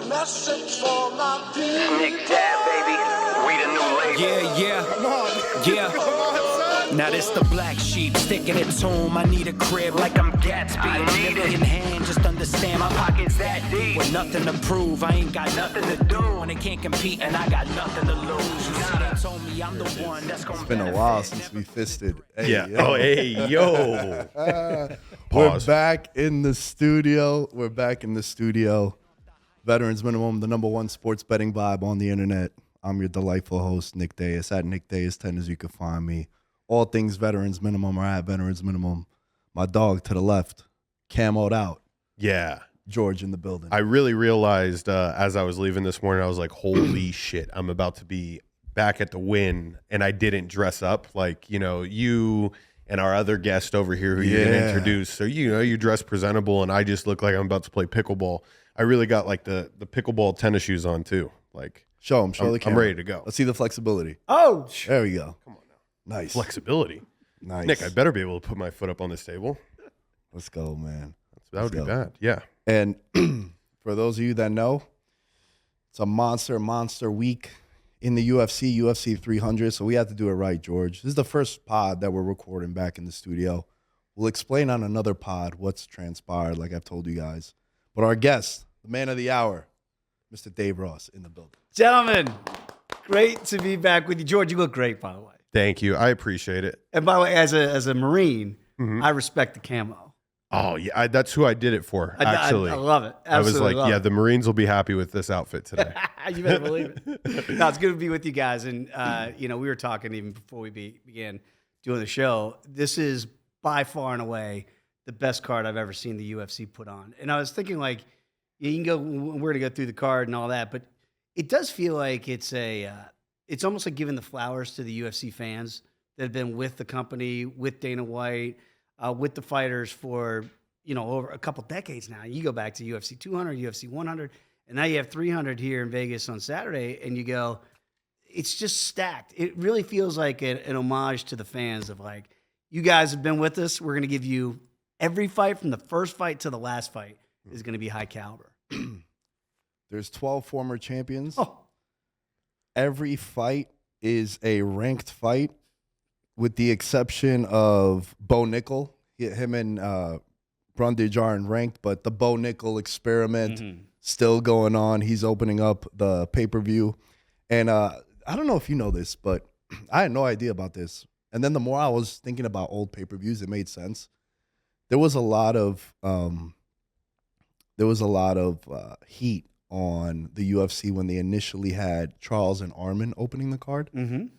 message for my people. Nick Dad, baby. We the new label. Yeah. Come on. Yeah. Come on, son. Now this the black sheep sticking its home. I need a crib like I'm Gatsby. I need it. In hand, just understand my pockets that deep. with nothing to prove. I ain't got nothing to do, and they can't compete, and I got nothing to lose. You see, they told me I'm the one that's gonna. It's been a while since we fisted. Hey, Yeah. yo. Oh, hey, yo. We're Pause. back in the studio. Veterans Minimum, the #1 sports betting vibe on the internet. I'm your delightful host, Nick Dais. At Nick Dais 10 as you can find me. All things Veterans Minimum are at Veterans Minimum. My dog to the left, camoed out. Yeah. George in the building. I really realized as I was leaving this morning, I was like, holy shit, I'm about to be back at the Win, and I didn't dress up. Like, you know, you and our other guest over here who you're going to introduce. So, you know, you dress presentable, and I just look like I'm about to play pickleball. I really got like the pickleball tennis shoes on too. Like, Show the camera. I'm ready to go. Let's see the flexibility. Oh, There we go. Come on now. Nice. Flexibility. Nice. Nick, I better be able to put my foot up on this table. Let's go, man. That would be Let's go. bad. Yeah. And for those of you that know, it's a monster week in the UFC 300. So we had to do it right, George. This is the first pod that we're recording back in the studio. We'll explain on another pod what's transpired, like I've told you guys. But our guest, the man of the hour, Mr. Dave Ross in the building. Gentlemen, great to be back with you. George, you look great, by the way. Thank you. I appreciate it. And by the way, as a Marine, I respect the camo. Oh, yeah. That's who I did it for, actually. I love it. I was Absolutely like, love yeah, it. the Marines will be happy with this outfit today. You better believe it. No, it's good to be with you guys. And, you know, we were talking even before we began doing the show. This is by far and away the best card I've ever seen the UFC put on. And I was thinking, like, you can go, we're going to go through the card and all that, but it does feel like it's almost like giving the flowers to the UFC fans that have been with the company, with Dana White, with the fighters for, you know, over a couple decades now. You go back to UFC 200, UFC 100, and now you have 300 here in Vegas on Saturday, and you go, it's just stacked. It really feels like an homage to the fans of like, you guys have been with us. We're going to give you every fight from the first fight to the last fight is going to be high caliber. There's 12 former champions. Oh, Every fight is a ranked fight, with the exception of Bo Nickel. Him and Brundage aren't ranked, but the Bo Nickel experiment still going on. He's opening up the pay-per-view. And I don't know if you know this, but I had no idea about this. And then the more I was thinking about old pay-per-views, it made sense. There was a lot of heat on the UFC when they initially had Charles and Arman opening the card, and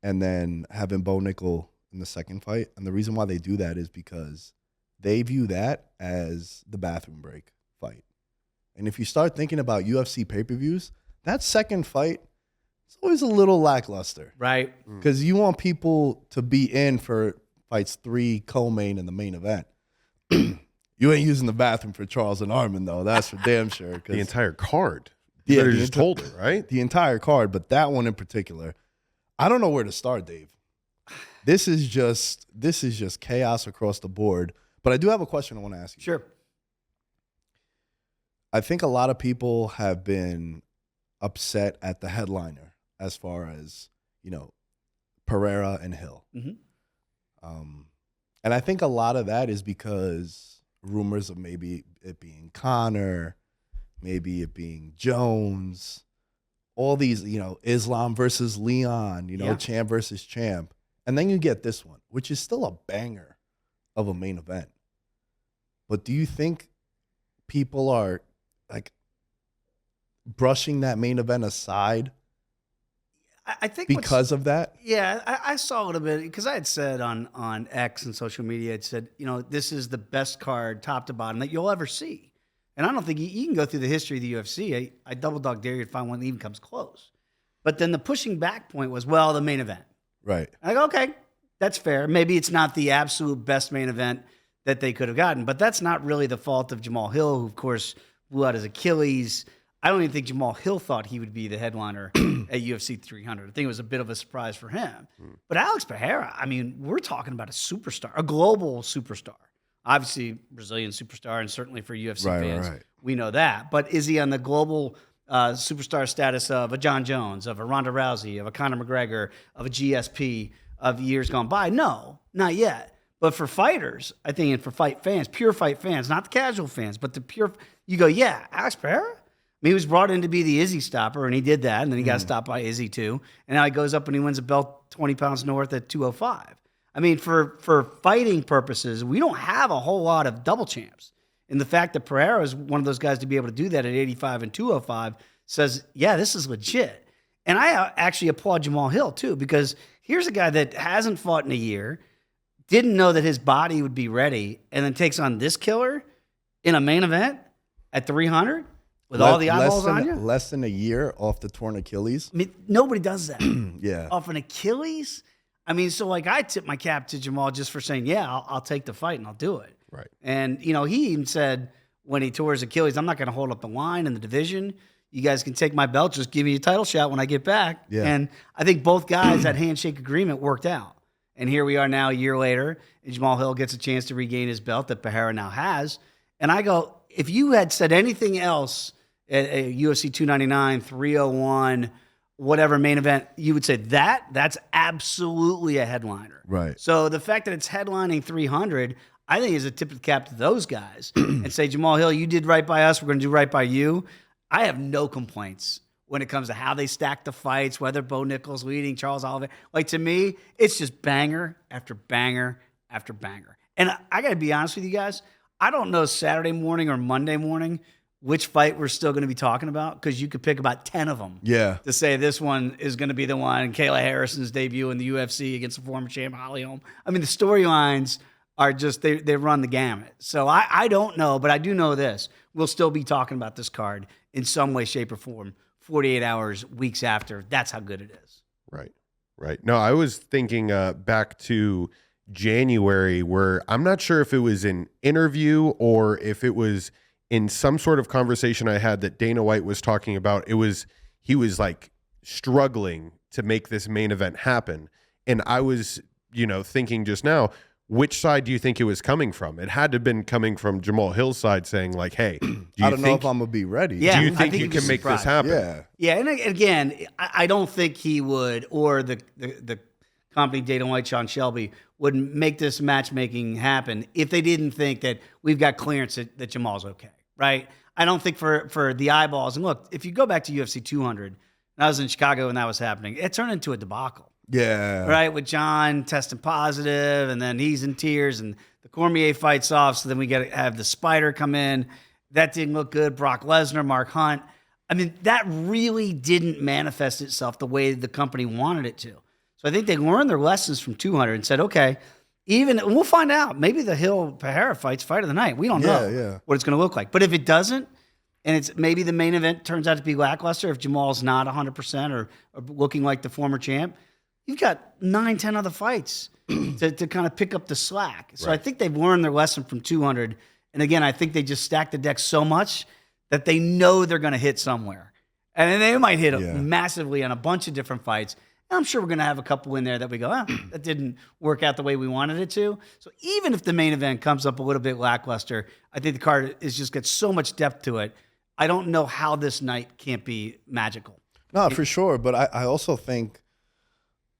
then having Bo Nickel in the second fight. And the reason why they do that is because they view that as the bathroom break fight. And if you start thinking about UFC pay-per-views, that second fight is always a little lackluster, right. because you want people to be in for fights 3, co-main, and the main event. You ain't using the bathroom for Charles and Arman, though. That's for damn sure. The entire card. You better just hold it, right? The entire card, but that one in particular. I don't know where to start, Dave. This is just chaos across the board. But I do have a question I want to ask you. Sure. I think a lot of people have been upset at the headliner as far as, you know, Pereira and Hill. And I think a lot of that is because rumors of maybe it being Conor, maybe it being Jones, all these, you know, Islam versus Leon, you know, champ versus champ. And then you get this one, which is still a banger of a main event. But do you think people are like brushing that main event aside I think because of that? Yeah, I saw a little bit because I had said on X and social media, it said, you know, this is the best card top to bottom that you'll ever see. And I don't think you can go through the history of the UFC. I double dog dare you to find one that even comes close. But then the pushing back point was, well, the main event. Right. I go, okay, that's fair. Maybe it's not the absolute best main event that they could have gotten, but that's not really the fault of Jamal Hill, who, of course, blew out his Achilles. I don't even think Jamal Hill thought he would be the headliner at UFC 300. I think it was a bit of a surprise for him. But Alex Pereira, I mean, we're talking about a superstar, a global superstar. Obviously, Brazilian superstar, and certainly for UFC fans, We know that. But is he on the global superstar status of a John Jones, of a Ronda Rousey, of a Conor McGregor, of a GSP of years gone by? No, not yet. But for fighters, I think, and for fight fans, pure fight fans, not the casual fans, but the pure, you go, yeah, Alex Pereira? I mean, he was brought in to be the Izzy stopper, and he did that, and then he got stopped by Izzy too. And now he goes up and he wins a belt 20 pounds north at 205. I mean, for fighting purposes, we don't have a whole lot of double champs. And the fact that Pereira is one of those guys to be able to do that at 85 and 205 says, yeah, this is legit. And I actually applaud Jamal Hill too, because here's a guy that hasn't fought in a year, didn't know that his body would be ready, and then takes on this killer in a main event at 300 with all the eyeballs on you? Less than a year off the torn Achilles. I mean, nobody does that. Yeah. Off an Achilles? I mean, so like I tip my cap to Jamal just for saying, yeah, I'll take the fight and I'll do it. Right. And, you know, he even said when he tore his Achilles, I'm not going to hold up the line in the division. You guys can take my belt. Just give me a title shot when I get back. Yeah. And I think both guys, that handshake agreement worked out. And here we are now a year later, and Jamal Hill gets a chance to regain his belt that Pereira now has. And I go, if you had said anything else at UFC 299, 301, whatever main event, you would say that's absolutely a headliner. Right. So the fact that it's headlining 300, I think is a tip of the cap to those guys and say, Jamal Hill, you did right by us. We're going to do right by you. I have no complaints when it comes to how they stack the fights, whether Bo Nichols leading, Charles Oliveira. Like, to me, it's just banger after banger after banger. And I got to be honest with you guys, I don't know Saturday morning or Monday morning which fight we're still going to be talking about, because you could pick about 10 of them to say this one is going to be the one. Kayla Harrison's debut in the UFC against the former champ Holly Holm. I mean, the storylines are just, they run the gamut. So I don't know, but I do know this. We'll still be talking about this card in some way, shape, or form 48 hours, weeks after. That's how good it is. Right. Right. No, I was thinking back to January, where I'm not sure if it was an interview or if it was in some sort of conversation I had that Dana White was talking about. He was like struggling to make this main event happen. And I was, thinking just now, which side do you think it was coming from? It had to have been coming from Jamal Hill's side, saying like, hey, I don't know if I'm going to be ready. Yeah, do you think you can make this happen? Yeah. Yeah, and again, I don't think he would, or the company Dana White, Sean Shelby, would make this matchmaking happen if they didn't think that we've got clearance that Jamal's okay, right? I don't think for the eyeballs. And look, if you go back to UFC 200, and I was in Chicago when that was happening, it turned into a debacle. Yeah. Right, with John testing positive, and then he's in tears, and the Cormier fights off, so then we got to have the Spider come in. That didn't look good. Brock Lesnar, Mark Hunt. I mean, that really didn't manifest itself the way the company wanted it to. So I think they learned their lessons from 200 and said, okay, and we'll find out. Maybe the Hill-Pereira fight's fight of the night. We don't know what it's going to look like. But if it doesn't, and it's maybe the main event turns out to be lackluster, if Jamal's not 100% or looking like the former champ, you've got 9-10 other fights to kind of pick up the slack. So I think they've learned their lesson from 200. And again, I think they just stacked the deck so much that they know they're going to hit somewhere. And then they might hit massively on a bunch of different fights. And I'm sure we're going to have a couple in there that we go, that didn't work out the way we wanted it to. So even if the main event comes up a little bit lackluster, I think the card is just got so much depth to it. I don't know how this night can't be magical. No, for sure. But I also think,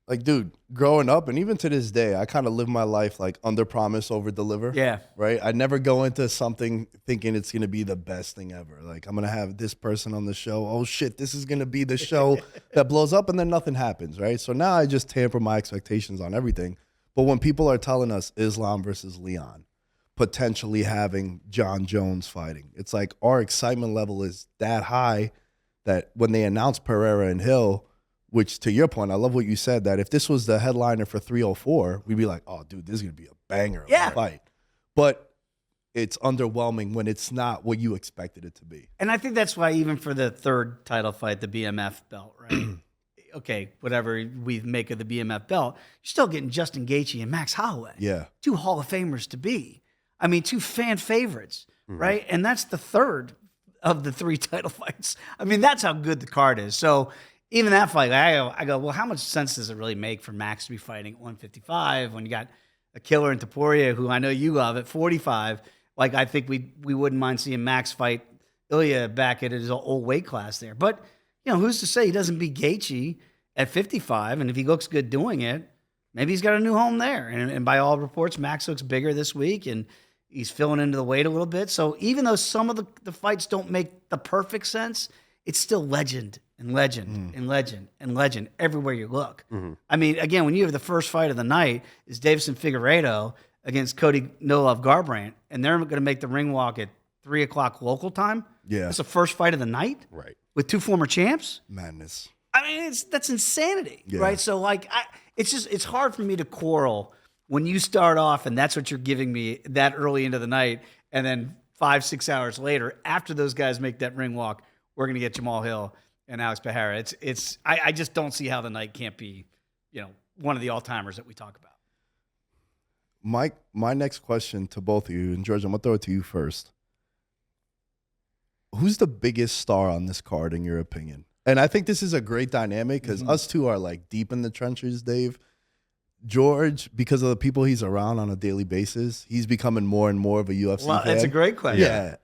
like, dude, growing up and even to this day, I kind of live my life like under promise, over deliver. Yeah. Right? I never go into something thinking it's going to be the best thing ever. Like, I'm going to have this person on the show. Oh, shit, this is going to be the show that blows up, and then nothing happens, right? So now I just tamper my expectations on everything. But when people are telling us Islam versus Leon, potentially having John Jones fighting, it's like our excitement level is that high that when they announced Pereira and Hill, which, to your point, I love what you said, that if this was the headliner for 304, we'd be like, oh, dude, this is going to be a banger of a fight. But it's underwhelming when it's not what you expected it to be. And I think that's why even for the third title fight, the BMF belt, right? Okay, whatever we make of the BMF belt, you're still getting Justin Gaethje and Max Holloway. Yeah. 2 Hall of Famers to be. I mean, 2 fan favorites, right? And that's the third of the 3 title fights. I mean, that's how good the card is. So even that fight, I go, well, how much sense does it really make for Max to be fighting at 155 when you got a killer in Topuria, who I know you love, at 45? Like, I think we wouldn't mind seeing Max fight Ilya back at his old weight class there. But, who's to say he doesn't beat Gaethje at 55? And if he looks good doing it, maybe he's got a new home there. And by all reports, Max looks bigger this week, and he's filling into the weight a little bit. So even though some of the fights don't make the perfect sense, it's still legend and legend and legend and legend everywhere you look. I mean, again, when you have the first fight of the night is Davison Figueiredo against Cody Nolov Garbrandt, and they're going to make the ring walk at 3 o'clock local time. Yeah. It's the first fight of the night. Right. With 2 former champs. Madness. I mean, that's insanity, right? So, like, it's hard for me to quarrel when you start off and that's what you're giving me that early into the night, and then 5-6 hours later, after those guys make that ring walk, we're going to get Jamal Hill and Alex Pereira. I just don't see how the night can't be, one of the all-timers that we talk about. Mike, my next question to both of you, and George, I'm going to throw it to you first. Who's the biggest star on this card, in your opinion? And I think this is a great dynamic because us two are like deep in the trenches, Dave. George, because of the people he's around on a daily basis, he's becoming more and more of a UFC fan. That's a great question. Yeah.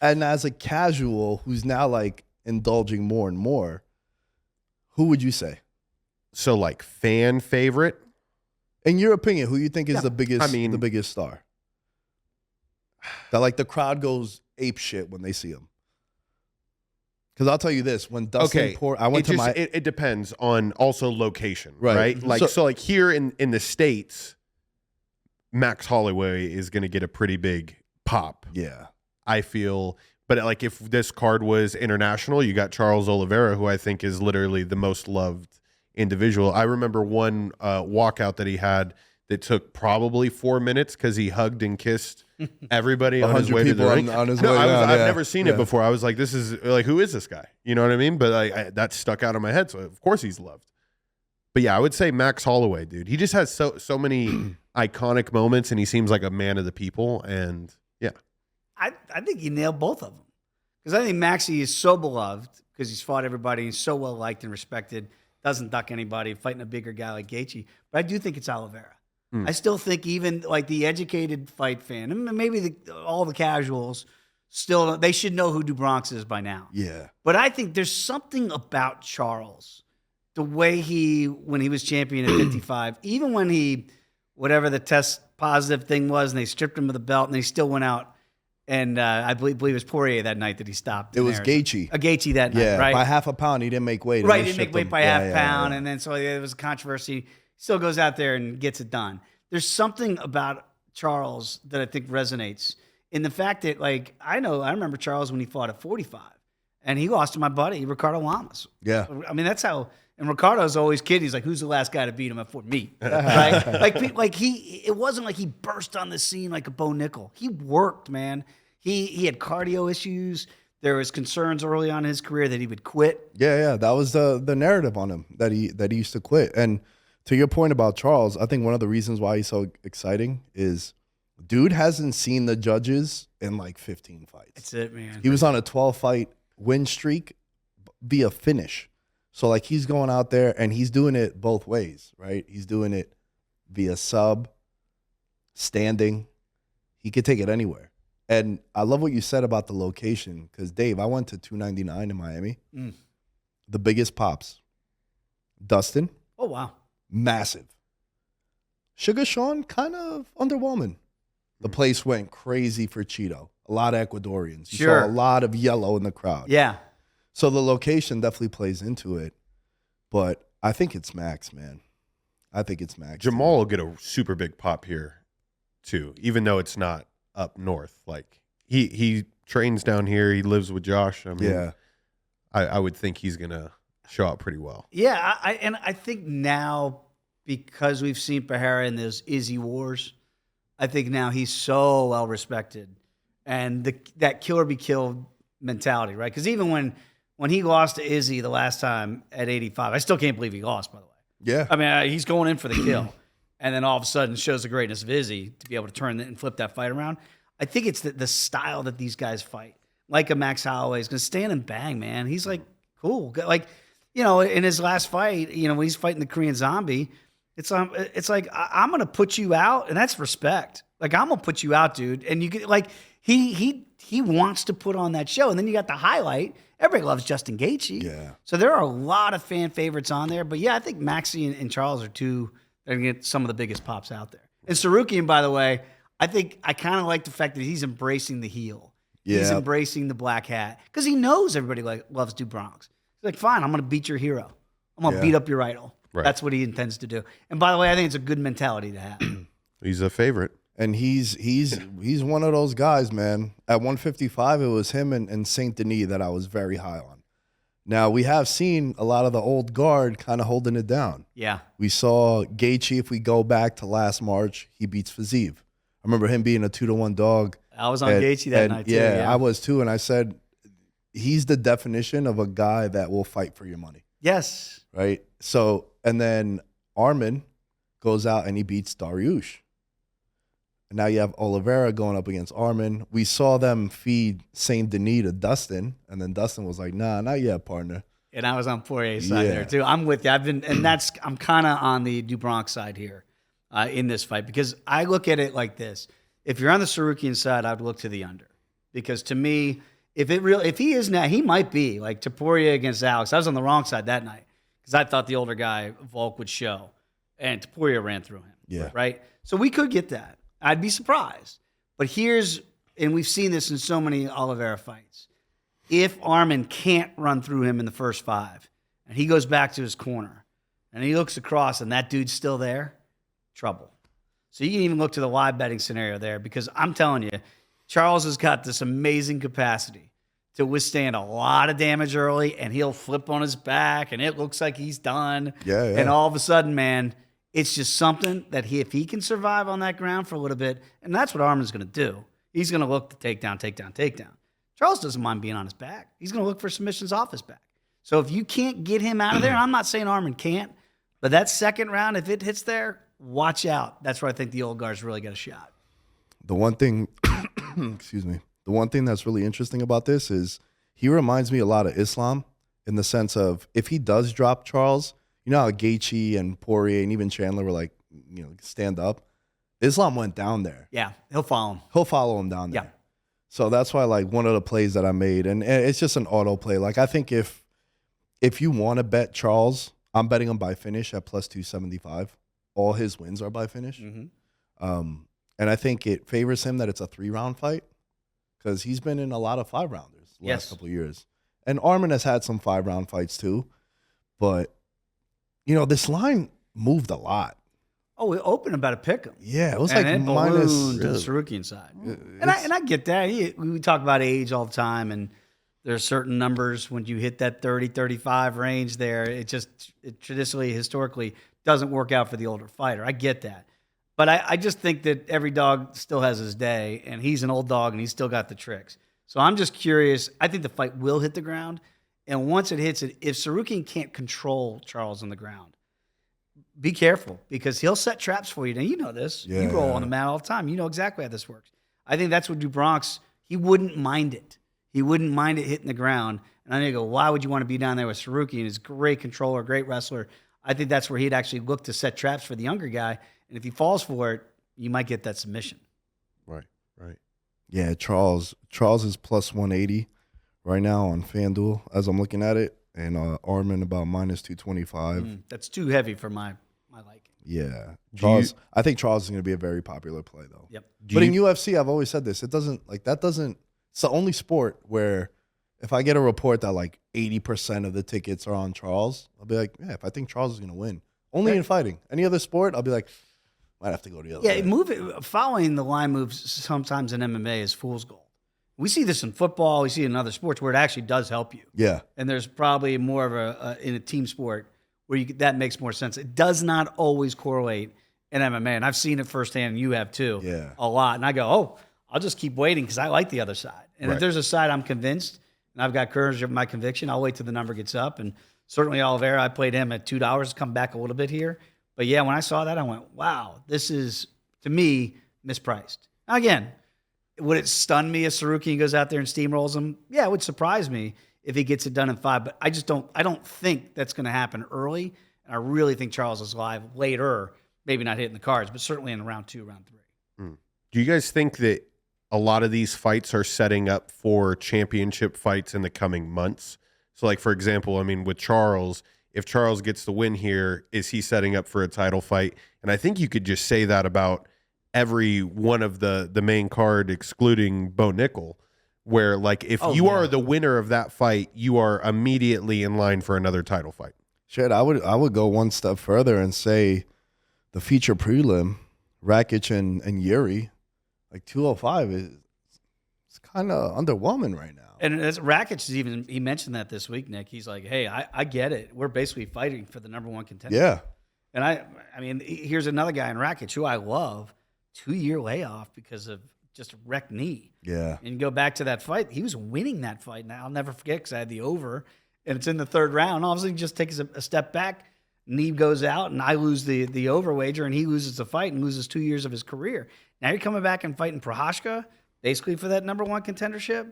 And as a casual who's now like indulging more and more, who would you say? So like fan favorite? In your opinion, who you think is the biggest star? That like the crowd goes ape shit when they see him. Because I'll tell you this, when Dustin I went to my... It depends on also location, right? Like, so like here in the States, Max Holloway is going to get a pretty big pop. Yeah. I feel... But like if this card was international, you got Charles Oliveira, who I think is literally the most loved individual. I remember one walkout that he had that took probably 4 minutes because he hugged and kissed everybody on his way to the ring. On his no, way I've down, never seen it before. I was like, this is like, who is this guy? You know what I mean? But that stuck out in my head. So of course he's loved. But yeah, I would say Max Holloway, dude. He just has so many iconic moments, and he seems like a man of the people. And yeah, I think he nailed both of them, because I think Maxie is so beloved because he's fought everybody. He's so well liked and respected. Doesn't duck anybody, fighting a bigger guy like Gaethje. But I do think it's Oliveira. I still think even like the educated fight fan, and maybe all the casuals, still they should know who DuBronx is by now. Yeah. But I think there's something about Charles, the way when he was champion at 55, even when he, whatever the test positive thing was, and they stripped him of the belt, and they still went out. And I believe it was Poirier that night that he stopped. It was Gaethje. Gaethje that night, right? By half a pound, he didn't make weight. Right, he didn't make weight by half a pound. And then so there was a controversy. Still goes out there and gets it done. There's something about Charles that I think resonates in the fact that, like, I remember Charles when he fought at 45, and he lost to my buddy, Ricardo Lamas. Yeah. I mean, that's how, and Ricardo's always kidding. He's like, who's the last guy to beat him at 40? Me. Right? It wasn't like he burst on the scene like a Bo Nickel. He worked, man. He had cardio issues. There was concerns early on in his career that he would quit. Yeah. That was the narrative on him, that he used to quit. And to your point about Charles, I think one of the reasons why he's so exciting is dude hasn't seen the judges in like 15 fights. That's it, man. He was on a 12-fight win streak via finish. So like he's going out there and he's doing it both ways, right? He's doing it via sub, standing. He could take it anywhere. And I love what you said about the location, because Dave, I went to 299 in Miami. The biggest pops. Dustin. Oh, wow. Massive. Sugar Sean, kind of underwhelming. The place went crazy for Cheeto. A lot of Ecuadorians. You saw a lot of yellow in the crowd. Yeah. So the location definitely plays into it. But I think it's Max, man. I think it's Max. Jamal will get a super big pop here, too, even though it's not up north. Like he trains down here. He lives with Josh. I mean, I would think he's going to show up pretty well. Yeah, I think now, because we've seen Pereira in those Izzy wars, I think now he's so well respected, and that kill or be killed mentality, right? Because even when he lost to Izzy the last time at 85, I still can't believe he lost, by the way. Yeah, I mean, he's going in for the kill, and then all of a sudden shows the greatness of Izzy to be able to turn and flip that fight around. I think it's the style that these guys fight, like a Max Holloway is going to stand and bang, man. He's like cool, like. In his last fight, when he's fighting the Korean Zombie, It's like I'm gonna put you out, and that's respect. Like I'm gonna put you out, dude. And you get like he wants to put on that show, and then you got the highlight. Everybody loves Justin Gaethje. Yeah. So there are a lot of fan favorites on there, but yeah, I think Maxie and Charles are two that are gonna get some of the biggest pops out there. And Sarukian, by the way, I kind of like the fact that he's embracing the heel. He's Yeah. embracing the black hat because he knows everybody loves do Bronx. He's like, fine, I'm gonna beat your hero. I'm gonna beat up your idol. Right. That's what he intends to do. And by the way, I think it's a good mentality to have. He's a favorite. And he's one of those guys, man. At 155, it was him and Saint Denis that I was very high on. Now, we have seen a lot of the old guard kind of holding it down. Yeah. We saw Gaethje, if we go back to last March, he beats Fiziev. I remember him being a 2-1 dog. I was on Gaethje that night, too. Yeah, I was too. And I said, he's the definition of a guy that will fight for your money. Yes. Right? So, and then Armin goes out and he beats Dariush. And now you have Oliveira going up against Armin. We saw them feed Saint Denis to Dustin, and then Dustin was like, nah, not yet, partner. And I was on Poirier's side there, too. I'm with you. I'm kind of on the Dubronx side here in this fight because I look at it like this. If you're on the Sarukian side, I would look to the under. Because to me, if he is now, he might be like to Poirier against Alex. I was on the wrong side that night because I thought the older guy, Volk, would show. And Poirier ran through him. Yeah. Right? So we could get that. I'd be surprised. But and we've seen this in so many Oliveira fights. If Armin can't run through him in the first 5, and he goes back to his corner, and he looks across, and that dude's still there, trouble. So you can even look to the live betting scenario there, because I'm telling you, Charles has got this amazing capacity to withstand a lot of damage early, and he'll flip on his back, and it looks like he's done. Yeah. And all of a sudden, man, it's just something that if he can survive on that ground for a little bit, and that's what Armin's going to do. He's going to look to takedown. Charles doesn't mind being on his back. He's going to look for submissions off his back. So if you can't get him out of there, I'm not saying Armin can't, but that second round, if it hits there, watch out. That's where I think the old guard's really got a shot. The one thing, excuse me, the one thing that's really interesting about this is he reminds me a lot of Islam in the sense of if he does drop Charles, you know how Gaethje and Poirier and even Chandler were like, stand up. Islam went down there. Yeah, he'll follow him. He'll follow him down there. Yeah. So that's why, like, one of the plays that I made, and it's just an auto play. Like, I think if you want to bet Charles, I'm betting him by finish at plus 275. All his wins are by finish. Mm-hmm. And I think it favors him that it's a 3-round fight because he's been in a lot of 5-rounders the last couple of years. And Armin has had some 5-round fights too. But, this line moved a lot. Oh, we opened about a pick 'em. Yeah, it was And like it minus. ballooned to the Sarukian side. And I get that. We talk about age all the time, and there's certain numbers when you hit that 30, 35 range there, it traditionally, historically, doesn't work out for the older fighter. I get that. But I just think that every dog still has his day, and he's an old dog, and he's still got the tricks. So I'm just curious. I think the fight will hit the ground, and once it hits it, if Sarukian can't control Charles on the ground, be careful because he'll set traps for you. Now, you know this. Yeah. You roll on the mat all the time. You know exactly how this works. I think that's what Dubronx, he wouldn't mind it. He wouldn't mind it hitting the ground. And I go, why would you want to be down there with Sarukian? He's a great controller, great wrestler. I think that's where he'd actually look to set traps for the younger guy. And if he falls for it, you might get that submission. Right. Yeah, Charles is plus 180 right now on FanDuel as I'm looking at it. And Armin about minus 225. That's too heavy for my liking. Yeah. Charles. I think Charles is going to be a very popular play, though. Yep. But in UFC, I've always said this. It's the only sport where if I get a report that like 80% of the tickets are on Charles, I'll be like, yeah, if I think Charles is going to win. Only in fighting. Any other sport, I'll be like, might have to go the other way. Following the line moves sometimes in MMA is fool's gold. We see this in football. We see it in other sports where it actually does help you. Yeah. And there's probably more of in a team sport where that makes more sense. It does not always correlate in MMA. And I've seen it firsthand. You have too. Yeah. A lot. And I go, I'll just keep waiting because I like the other side. And if there's a side I'm convinced and I've got courage of my conviction, I'll wait till the number gets up. And certainly Oliveira, I played him at $2, come back a little bit here. But yeah, when I saw that, I went, wow, this is, to me, mispriced. Now, again, would it stun me if Sarukian goes out there and steamrolls him? Yeah, it would surprise me if he gets it done in 5. But I don't think that's going to happen early. And And I really think Charles is live later, maybe not hitting the cards, but certainly in round 2, round 3. Do you guys think that a lot of these fights are setting up for championship fights in the coming months? So, like, for example, I mean, with Charles, if Charles gets the win here, is he setting up for a title fight? And I think you could just say that about every one of the main card, excluding Bo Nickel, where, like, if you are the winner of that fight, you are immediately in line for another title fight. Shit, I would go one step further and say the feature prelim, Rakic and Yuri, like 205 is kind of underwhelming right now. And as Rakic is even, he mentioned that this week, Nick. He's like, hey, I get it. We're basically fighting for the number 1 contender. Yeah. And I mean, here's another guy in Rakic who I love, 2-year layoff because of just a wrecked knee. Yeah. And you go back to that fight, he was winning that fight. Now I'll never forget because I had the over, and it's in the 3rd round. All of a sudden, he just takes a step back, knee goes out, and I lose the over wager, and he loses the fight and loses 2 years of his career. Now you're coming back and fighting Prochazka, basically for that number 1 contendership.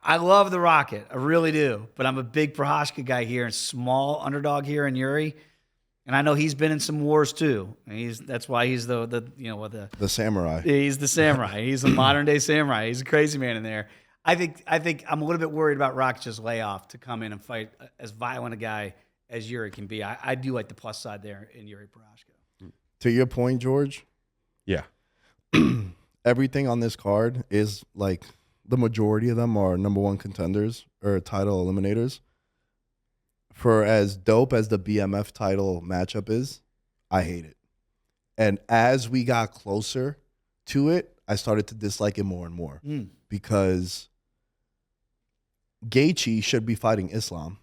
I love the Rocket, I really do, but I'm a big Prochazka guy here, and small underdog here in Yuri. And I know he's been in some wars too. That's why he's the samurai. He's the samurai. He's a modern day samurai. He's a crazy man in there. I think I'm a little bit worried about Rakic's layoff to come in and fight as violent a guy as Yuri can be. I do like the plus side there in Yuri Prochazka. To your point, George, Yeah. everything on this card is like the majority of them are number 1 contenders or title eliminators. For as dope as the BMF title matchup is, I hate it. And as we got closer to it, I started to dislike it more and more because Gaethje should be fighting Islam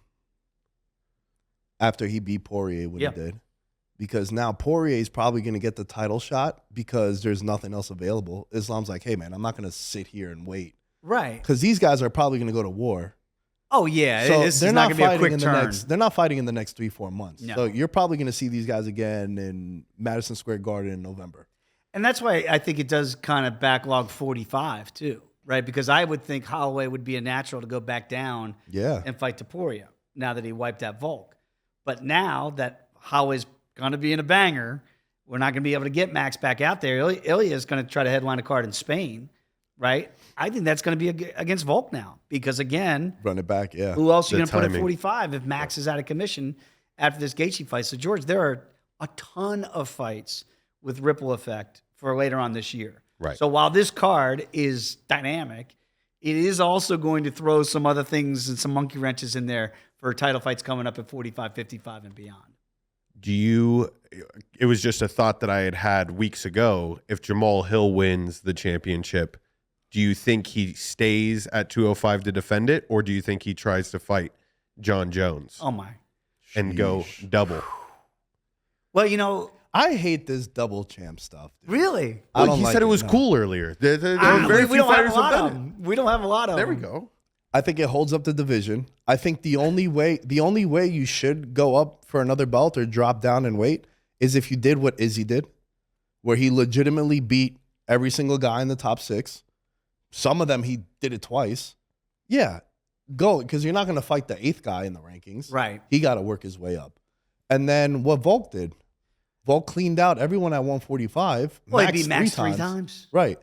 after he beat Poirier when he did. Because now Poirier is probably going to get the title shot because there's nothing else available. Islam's like, hey, man, I'm not going to sit here and wait. Right. Because these guys are probably going to go to war. Oh, yeah. So This they're is not not going to be a fighting quick in the turn. next. They're not fighting in the next 3-4 months. No. So you're probably going to see these guys again in Madison Square Garden in November. And that's why I think it does kind of backlog 45 too, right? Because I would think Holloway would be a natural to go back down and fight Topuria now that he wiped out Volk. But now that Holloway's going to be in a banger, we're not going to be able to get Max back out there. Ilya is going to try to headline a card in Spain, right? I think that's going to be against Volk now because, again, Run it back, yeah. who else are you going to put at timing. 45 if Max is out of commission after this Gaethje fight? So, George, there are a ton of fights with ripple effect for later on this year. Right. So while this card is dynamic, it is also going to throw some other things and some monkey wrenches in there for title fights coming up at 45, 55, and beyond. It was just a thought that I had weeks ago. If Jamal Hill wins the championship, do you think he stays at 205 to defend it, or do you think he tries to fight John Jones Oh, my. and go double? Well, you know, I hate this double champ stuff. Dude. really? I Well, don't he like said it was no. cool earlier. There were very We few don't have fighters a have lot of done it. them. We don't have a lot of There we them. go. I think it holds up the division. I think the only way you should go up for another belt or drop down and wait is if you did what Izzy did, where he legitimately beat every single guy in the top 6. Some of them he did it twice. Yeah, go, because you're not going to fight the 8th guy in the rankings. Right. He got to work his way up. And then what Volk did, Volk cleaned out everyone at 145. Well, he beat Max 3 times. Right.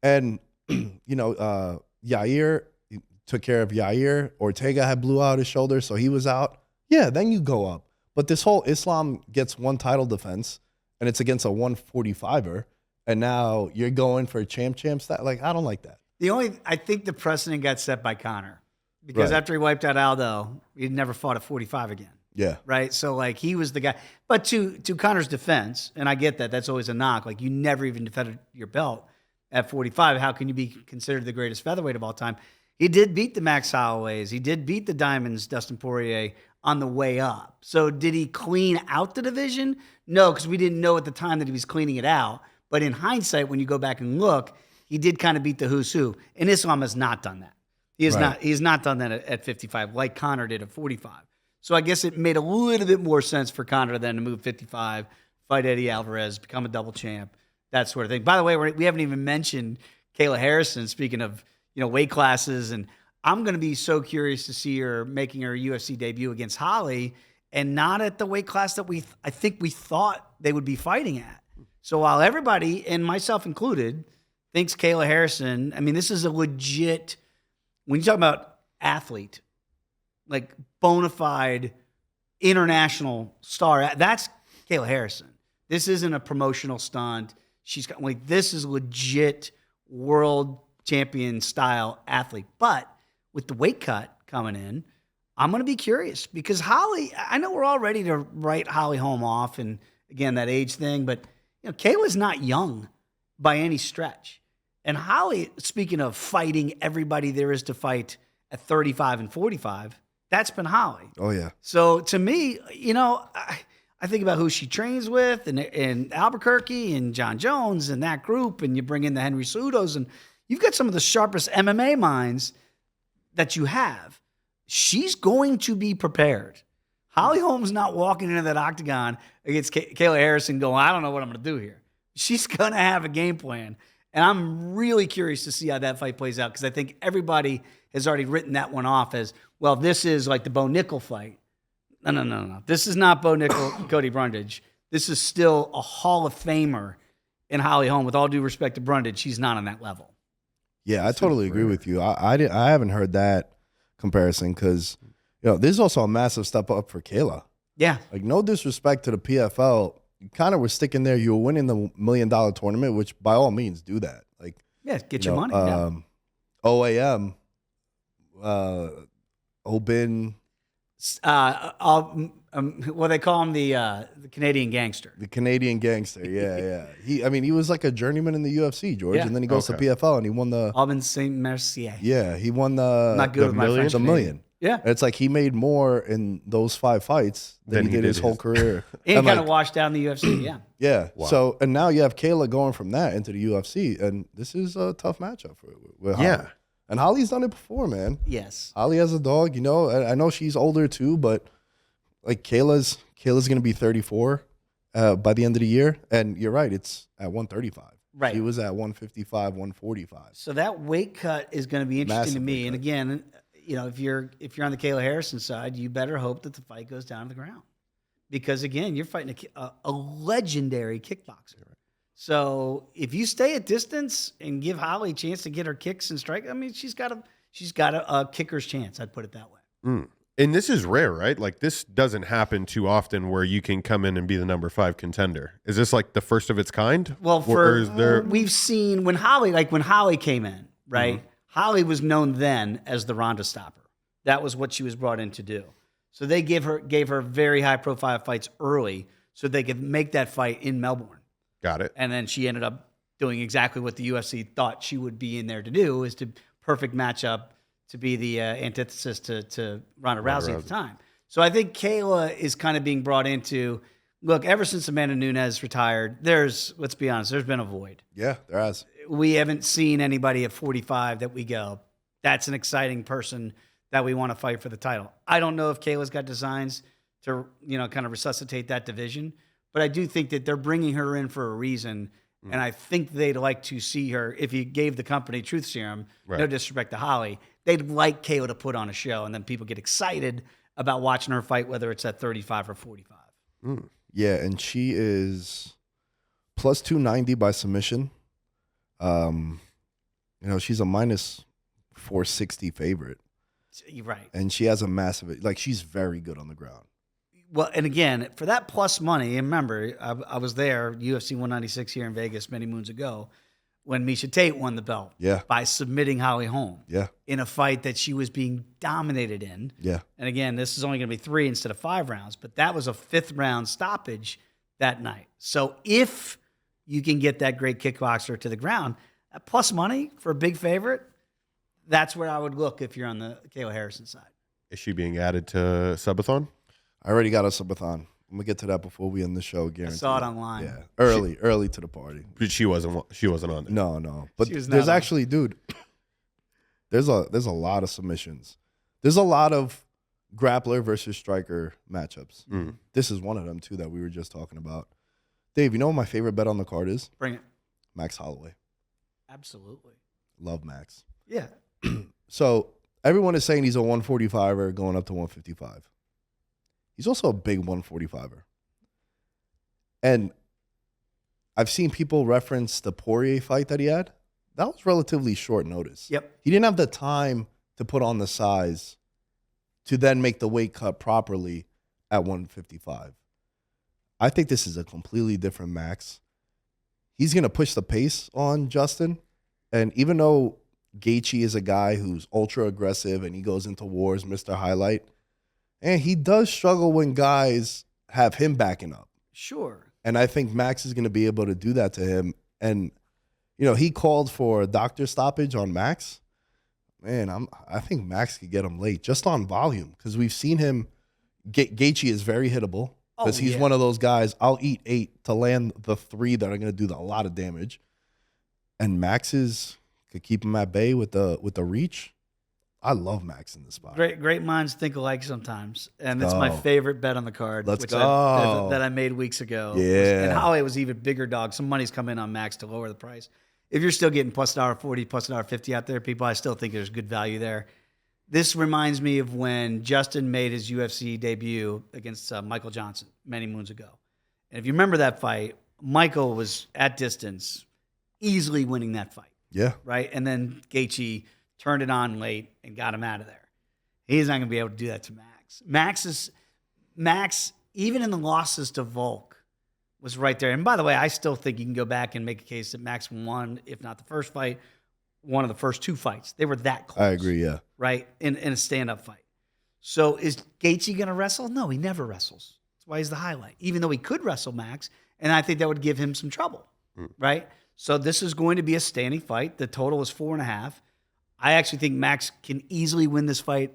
And, Yair took care of Yair. Ortega had blew out his shoulder, so he was out. Yeah, then you go up. But this whole Islam gets one title defense, and it's against a 145er, and now you're going for a champ stat. Like, I don't like that. I think the precedent got set by Conor because Right. after he wiped out Aldo, he never fought at 45 again. Yeah. Right. So like he was the guy, but to Conor's defense, and I get that that's always a knock. Like you never even defended your belt at 45. How can you be considered the greatest featherweight of all time? He did beat the Max Holloways. He did beat the Diamonds, Dustin Poirier, on the way up. So did he clean out the division? No, because we didn't know at the time that he was cleaning it out. But in hindsight, when you go back and look, he did kind of beat the who's who. And Islam has not done that. He has not. He's not done that at 55 like Conor did at 45. So I guess it made a little bit more sense for Conor then to move 55, fight Eddie Alvarez, become a double champ, that sort of thing. By the way, we haven't even mentioned Kayla Harrison. Speaking of weight classes, and I'm going to be so curious to see her making her UFC debut against Holly and not at the weight class that I think we thought they would be fighting at. So while everybody, and myself included, thinks Kayla Harrison, I mean, this is a legit, when you talk about athlete, like bona fide international star, that's Kayla Harrison. This isn't a promotional stunt. She's got, like, this is legit world champion style athlete. But with the weight cut coming in, I'm going to be curious because Holly, I know we're all ready to write Holly Holm off, and again, that age thing, but Kayla's not young by any stretch. And Holly, speaking of fighting everybody there is to fight at 35 and 45, that's been Holly. Oh, yeah. So to me, I think about who she trains with and Albuquerque and John Jones and that group, and you bring in the Henry Cejudos, and you've got some of the sharpest MMA minds that you have. She's going to be prepared. Holly Holm's not walking into that octagon against Kayla Harrison going, I don't know what I'm going to do here. She's going to have a game plan. And I'm really curious to see how that fight plays out because I think everybody has already written that one off as, well, this is like the Bo Nickel fight. No. This is not Bo Nickel, Cody Brundage. This is still a Hall of Famer in Holly Holm. With all due respect to Brundage, she's not on that level. Yeah, I totally agree with you. I haven't heard that comparison because this is also a massive step up for Kayla. Yeah. Like, no disrespect to the PFL. You kind of were sticking there. You were winning the $1 million tournament, which by all means do that. Like, yeah, get your money. OAM, Obin. What they call him, the Canadian gangster. The Canadian gangster, yeah. He was like a journeyman in the UFC, George, Yeah. and then he goes to PFL and he won the. Albin Saint Mercier. Yeah, he won the. Not good with my French. The million. Yeah, and it's like he made more in those 5 fights than he did his whole career. And kind of washed down the UFC. Yeah. Yeah. Wow. So and now you have Kayla going from that into the UFC, and this is a tough matchup with Holly. Yeah. And Holly's done it before, man. Yes. Holly has a dog. I know she's older too, but like Kayla's going to be 34 by the end of the year, and you're right, it's at 135. Right. She was at 155, 145. So that weight cut is going to be interesting Massive to me. weight And cut. again, if you're on the Kayla Harrison side, you better hope that the fight goes down to the ground, because again, you're fighting a legendary kickboxer. So if you stay at distance and give Holly a chance to get her kicks and strike, I mean, she's got a kicker's chance. I'd put it that way. And this is rare, right? Like, this doesn't happen too often where you can come in and be the number 5 contender. Is this like the first of its kind? Well, we've seen when Holly came in, right? Mm-hmm. Holly was known then as the Ronda stopper. That was what she was brought in to do. So they gave her very high profile fights early so they could make that fight in Melbourne. Got it. And then she ended up doing exactly what the UFC thought she would be in there to do, is to perfect matchup to be the antithesis to Ronda Rousey at the time. So I think Kayla is kind of being brought into, look, ever since Amanda Nunes retired, let's be honest, there's been a void. Yeah, there has. We haven't seen anybody at 45 that we go, that's an exciting person that we want to fight for the title. I don't know if Kayla's got designs to, kind of resuscitate that division, but I do think that they're bringing her in for a reason. And I think they'd like to see her, if you gave the company truth serum, no disrespect to Holly, they'd like Kayla to put on a show, and then people get excited about watching her fight, whether it's at 35 or 45. Yeah, and she is plus 290 by submission. She's a minus 460 favorite. You're right. And she has a massive, she's very good on the ground. Well, and again, for that plus money, and remember, I was there, UFC 196 here in Vegas many moons ago, when Miesha Tate won the belt by submitting Holly Holm in a fight that she was being dominated in. Yeah. And again, this is only going to be 3 instead of 5 rounds, but that was a 5th round stoppage that night. So if you can get that great kickboxer to the ground, at plus money for a big favorite, that's where I would look if you're on the Kayla Harrison side. Is she being added to Sub-A-Thon? I already got a Sub-A-Thon. I'm gonna get to that before we end the show. Guaranteed. I saw it online. Yeah, early to the party. But she wasn't on there. No. But there's actually, dude. There's a lot of submissions. There's a lot of grappler versus striker matchups. This is one of them too that we were just talking about. Dave, you know what my favorite bet on the card is? Bring it. Max Holloway. Absolutely. Love Max. Yeah. So everyone is saying he's a 145er going up to 155. He's also a big 145er. And I've seen people reference the Poirier fight that he had. That was relatively short notice. Yep. He didn't have the time to put on the size to then make the weight cut properly at 155. I think this is a completely different Max. He's going to push the pace on Justin. And even though Gaethje is a guy who's ultra aggressive and he goes into wars, Mr. Highlight, and he does struggle when guys have him backing up. Sure. And I think Max is going to be able to do that to him. And, you know, he called for a doctor stoppage on Max. Man, I think Max could get him late just on volume because we've seen him. Gaethje is very hittable because he's one of those guys. I'll eat 8 to land the 3 that are going to do a lot of damage. And Max could keep him at bay with the reach. I love Max in this spot. Great minds think alike sometimes, and that's my favorite bet on the card. Let's which go. that I made weeks ago. Yeah, and Holloway was even bigger dog. Some money's come in on Max to lower the price. If you're still getting plus $1.40, plus $1.50 out there, people, I still think there's good value there. This reminds me of when Justin made his UFC debut against Michael Johnson many moons ago. And if you remember that fight, Michael was at distance, easily winning that fight. Yeah. Right? And then Gaethje turned it on late and got him out of there. He's not going to be able to do that to Max. Max, even in the losses to Volk, was right there. And by the way, I still think you can go back and make a case that Max won, if not the first fight, one of the first 2 fights. They were that close. I agree, yeah. Right? In a stand-up fight. So is Gaethje going to wrestle? No, he never wrestles. That's why he's the highlight. Even though he could wrestle Max, and I think that would give him some trouble. Right? So this is going to be a standing fight. The total is 4.5. I actually think Max can easily win this fight,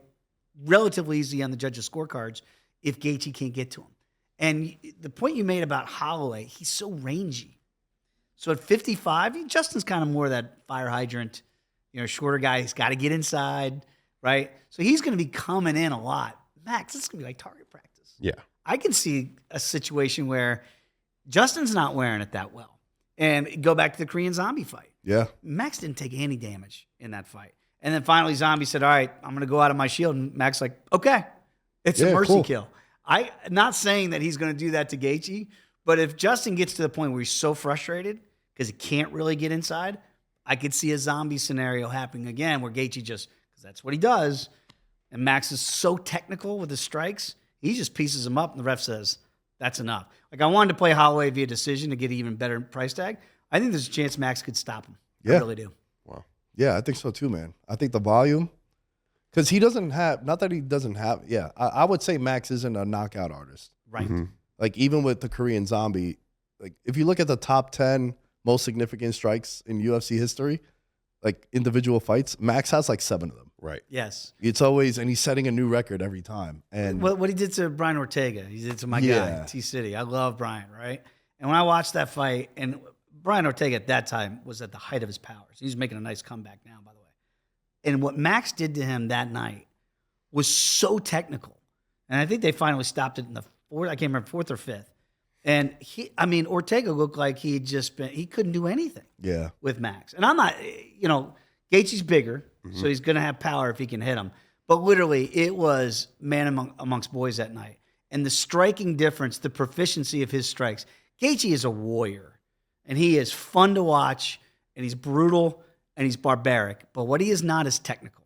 relatively easy on the judges' scorecards, if Gaethje can't get to him. And the point you made about Holloway, he's so rangy. So at 55, Justin's kind of more that fire hydrant, shorter guy. He's got to get inside, right? So he's going to be coming in a lot. Max, this is going to be like target practice. Yeah. I can see a situation where Justin's not wearing it that well. And go back to the Korean Zombie fight. Yeah. Max didn't take any damage in that fight. And then finally Zombie said, all right, I'm going to go out of my shield. And Max like, okay, it's a mercy kill. I'm not saying that he's going to do that to Gaethje, but if Justin gets to the point where he's so frustrated because he can't really get inside, I could see a Zombie scenario happening again where Gaethje just, because that's what he does, and Max is so technical with his strikes, he just pieces him up and the ref says, that's enough. Like I wanted to play Holloway via decision to get an even better price tag. I think there's a chance Max could stop him. Yeah. I really do. Wow. Yeah, I think so too, man. I think the volume, because he doesn't have, not that he doesn't have, I would say Max isn't a knockout artist. Right. Mm-hmm. Like even with the Korean Zombie, like if you look at the top 10 most significant strikes in UFC history, like individual fights, Max has like 7 of them. Right. Yes. It's always, and he's setting a new record every time. And What he did to Brian Ortega, he did to my guy, T-City. I love Brian, right? And when I watched that fight, and Brian Ortega at that time was at the height of his powers. He's making a nice comeback now, by the way. And what Max did to him that night was so technical. And I think they finally stopped it in the 4th, I can't remember, 4th or 5th. And Ortega looked like he couldn't do anything with Max. And I'm not, Gaethje's bigger, so he's going to have power if he can hit him. But literally, it was man amongst boys that night. And the striking difference, the proficiency of his strikes. Gaethje is a warrior, and he is fun to watch, and he's brutal, and he's barbaric. But what he is not is technical.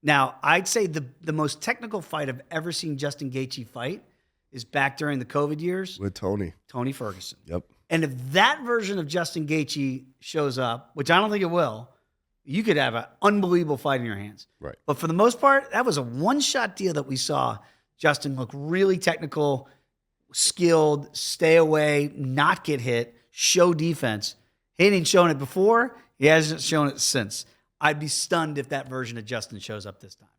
Now, I'd say the most technical fight I've ever seen Justin Gaethje fight is back during the COVID years. with Tony Ferguson. Yep. And if that version of Justin Gaethje shows up, which I don't think it will, you could have an unbelievable fight in your hands. Right. But for the most part, that was a one-shot deal that we saw Justin look really technical, skilled, stay away, not get hit, show defense. He ain't shown it before. He hasn't shown it since. I'd be stunned if that version of Justin shows up this time.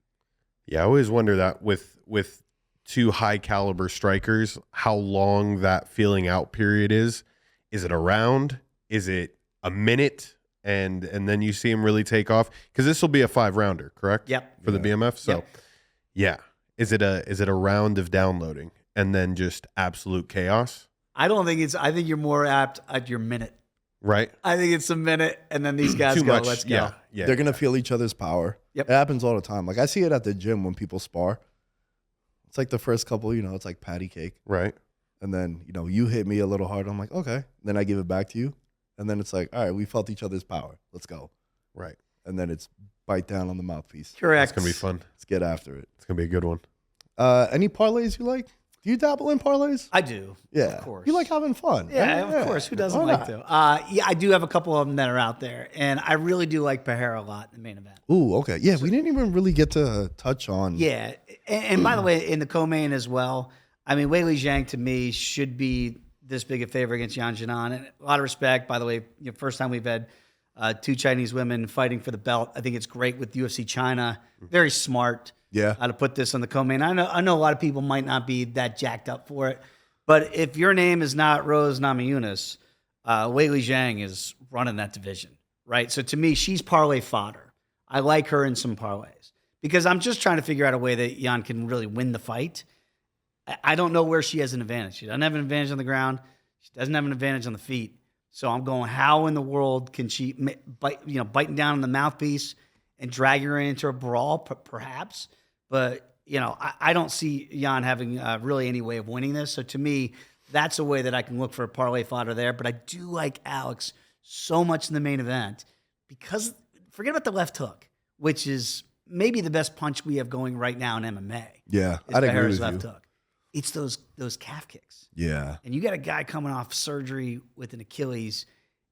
Yeah, I always wonder that with 2 high caliber strikers, how long that feeling out period is. Is it a round? Is it a minute? And then you see him really take off? Because this will be a 5-rounder, correct? Yep. For the BMF. So yeah. Is it a round of downloading and then just absolute chaos? I think you're more apt at your minute. Right. I think it's a minute, and then these guys Too go, much. let's go. Yeah. They're going to feel each other's power. Yep. It happens all the time. Like I see it at the gym when people spar. It's like the first couple, it's like patty cake. Right. And then, you hit me a little hard. I'm like, okay. Then I give it back to you. And then it's like, all right, we felt each other's power. Let's go. Right. And then it's bite down on the mouthpiece. Correct. It's going to be fun. Let's get after it. It's going to be a good one. Any parlays you like? Do you dabble in parlays? I do. Yeah. Of course. You like having fun. Yeah, right? of course. Who doesn't Why like not? to? Yeah, I do have a couple of them that are out there, and I really do like Pereira a lot in the main event. Ooh, okay. Yeah, we didn't even really get to touch on. Yeah, and by the way, in the co-main as well, I mean, Weili Zhang to me should be this big a favorite against Yan Jinan. And a lot of respect, by the way, first time we've had two Chinese women fighting for the belt. I think it's great with UFC China. Very smart. Yeah. How to put this on the co-main. I know a lot of people might not be that jacked up for it, but if your name is not Rose Namajunas, Weili Zhang is running that division, right? So to me, she's parlay fodder. I like her in some parlays because I'm just trying to figure out a way that Yan can really win the fight. I don't know where she has an advantage. She doesn't have an advantage on the ground. She doesn't have an advantage on the feet. So I'm going, how in the world can she biting down on the mouthpiece and dragging her into a brawl, perhaps? But, I don't see Yan having really any way of winning this. So to me, that's a way that I can look for a parlay fodder there. But I do like Alex so much in the main event because forget about the left hook, which is maybe the best punch we have going right now in MMA. Yeah, is I'd agree Pereira's with left you. hook. It's those calf kicks. Yeah. And you got a guy coming off surgery with an Achilles,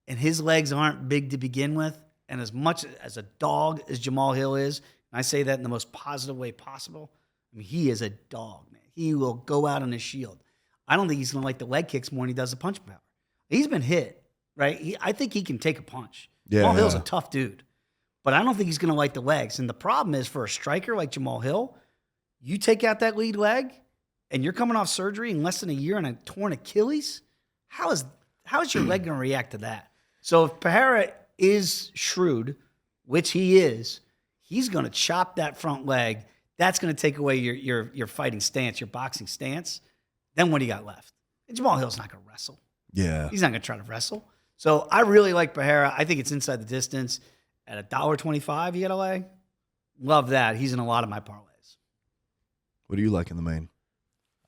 and his legs aren't big to begin with. And as much as a dog as Jamal Hill is, and I say that in the most positive way possible, I mean, he is a dog, man. He will go out on his shield. I don't think he's going to like the leg kicks more than he does the punch power. He's been hit, right? I think he can take a punch. Yeah, Jamal Hill's yeah. a tough dude. But I don't think he's going to like the legs. And the problem is for a striker like Jamal Hill, you take out that lead leg, and you're coming off surgery in less than a year and a torn Achilles, how is your leg going to react to that? So if Pereira is shrewd, which he is, he's going to chop that front leg. That's going to take away your fighting stance, your boxing stance. Then what do you got left? And Jamal Hill's not going to wrestle. Yeah. He's not going to try to wrestle. So I really like Pereira. I think it's inside the distance. At $1.25, you got to lay. Love that. He's in a lot of my parlays. What do you like in the main?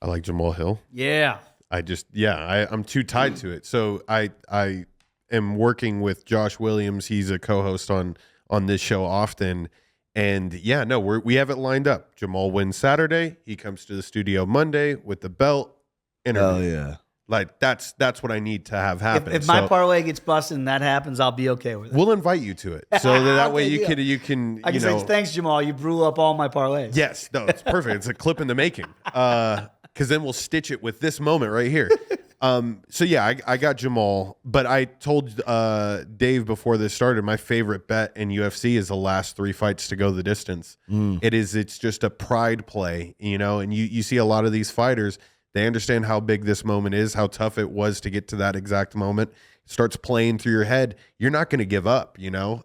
I like Jamal Hill. Yeah. I'm too tied to it. So I am working with Josh Williams. He's a co-host on this show often. And we have it lined up. Jamal wins Saturday. He comes to the studio Monday with the belt. Interview. Oh, yeah. Like that's what I need to have happen. If my parlay gets busted and that happens, I'll be okay with it. We'll invite you to it. So that way Okay, you can I can say, thanks, Jamal. You blew up all my parlays. Yes, no, it's perfect. It's a clip in the making. Because then we'll stitch it with this moment right here. I got Jamal, but I told Dave before this started, my favorite bet in UFC is the last 3 fights to go the distance. It's just a pride play, and you see a lot of these fighters, they understand how big this moment is, how tough it was to get to that exact moment. It starts playing through your head. You're not going to give up,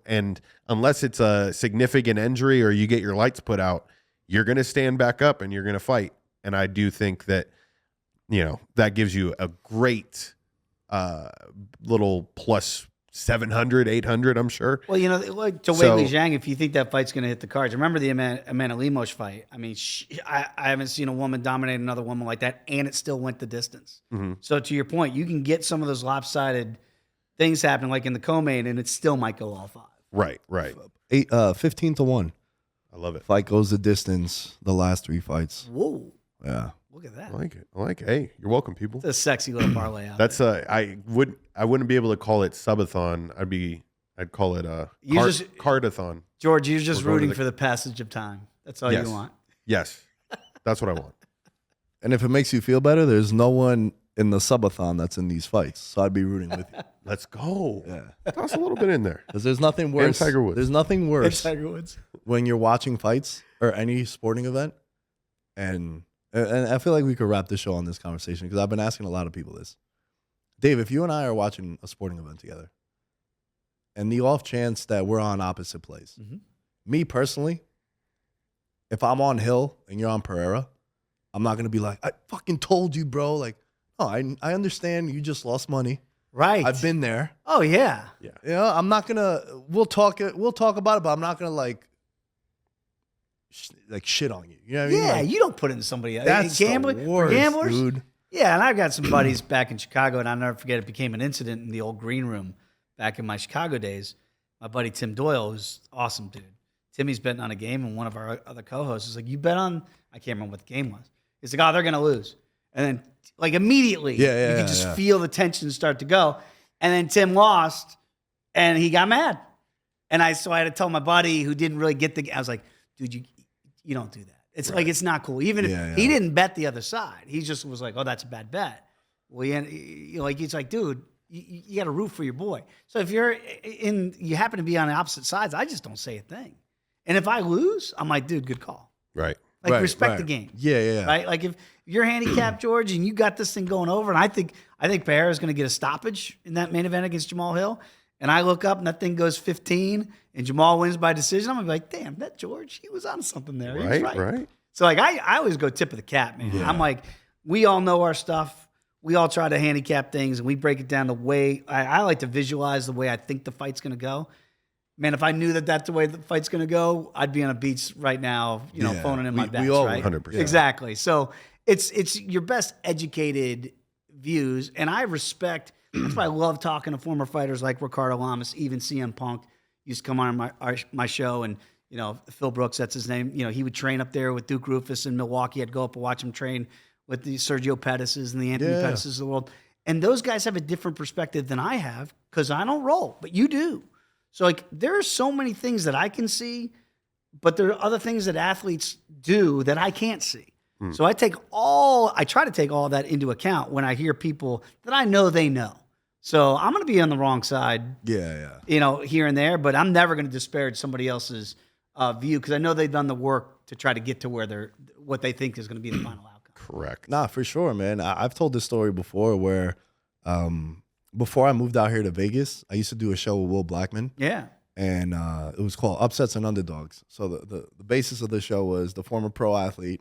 and unless it's a significant injury or you get your lights put out, you're going to stand back up and you're going to fight. And I do think that, that gives you a great little plus 700, 800, I'm sure. Well, like to Weili Zhang, if you think that fight's going to hit the cards, remember the Amanda Lemos fight. I mean, I haven't seen a woman dominate another woman like that, and it still went the distance. Mm-hmm. So to your point, you can get some of those lopsided things happening, like in the co-main, and it still might go all 5. Right. 15-1. I love it. Fight goes the distance, the last 3 fights. Whoa. Yeah. Look at that. I like it. Hey, you're welcome, people. It's a sexy little parlay out That's there. I wouldn't be able to call it Sub-A-Thon. I'd call it a Cardathon. George, you're just We're going to rooting the- for the passage of time. That's all Yes. you want. Yes, that's what I want. And if it makes you feel better, there's no one in the Sub-A-Thon that's in these fights. So I'd be rooting with you. Let's go. Yeah. Toss a little bit in there. Because there's nothing worse. Tiger Woods. There's nothing worse Tiger Woods. when you're watching fights or any sporting event. And I feel like we could wrap the show on this conversation because I've been asking a lot of people this. Dave, if you and I are watching a sporting event together and the off chance that we're on opposite plays, me personally, if I'm on Hill and you're on Pereira, I'm not going to be like, I fucking told you, bro. Like, oh, I understand you just lost money. Right. I've been there. Oh, yeah. I'm not going to, we'll talk about it, but I'm not going to like like shit on you. You know what I mean? Yeah, Like, you don't put it in somebody else. that's the worst, Gamblers, dude. Yeah, and I've got some buddies back in Chicago, and I'll never forget it became an incident in the old green room back in my Chicago days. My buddy Tim Doyle, who's awesome dude. Timmy's betting on a game, and one of our other co-hosts is like, "You bet on?" I can't remember what the game was. He's like, "Oh, they're gonna lose," and then like immediately, you could just feel the tension start to go. And then Tim lost, and he got mad. And so I had to tell my buddy who didn't really get I was like, "Dude, you don't do that. It's like it's not cool." Even if he didn't bet the other side, he just was like, "Oh, that's a bad bet." Well, he's like, "Dude, you got to root for your boy." So if you happen to be on the opposite sides, I just don't say a thing. And if I lose, I'm like, "Dude, good call." Right. Like respect the game. Yeah. Right? Like if you're handicapped, George, and you got this thing going over, and I think Pereira is going to get a stoppage in that main event against Jamal Hill, and I look up and that thing goes 15 and Jamal wins by decision, I'm going to be like, damn, that George, he was on something there. He was Right. So like I always go tip of the cap, man. Yeah. I'm like, we all know our stuff. We all try to handicap things, and we break it down the way I like to visualize the way I think the fight's going to go. Man, if I knew that that's the way the fight's going to go, I'd be on a beach right now, phoning in my bets, right? 100%. Exactly. So it's your best educated views, and I respect. That's why I love talking to former fighters like Ricardo Lamas, even CM Punk used to come on my show, and Phil Brooks, that's his name. He would train up there with Duke Rufus in Milwaukee. I'd go up and watch him train with the Sergio Pettis's and the Anthony Pettis's of the world, and those guys have a different perspective than I have because I don't roll, but you do. So, like, there are so many things that I can see, but there are other things that athletes do that I can't see. So I try to take all that into account when I hear people that I know they know. So I'm going to be on the wrong side, here and there, but I'm never going to disparage somebody else's view because I know they've done the work to try to get to what they think is going to be the final outcome. Correct. Nah, for sure, man. I've told this story before where before I moved out here to Vegas, I used to do a show with Will Blackman. Yeah. And it was called Upsets and Underdogs. So the basis of the show was the former pro athlete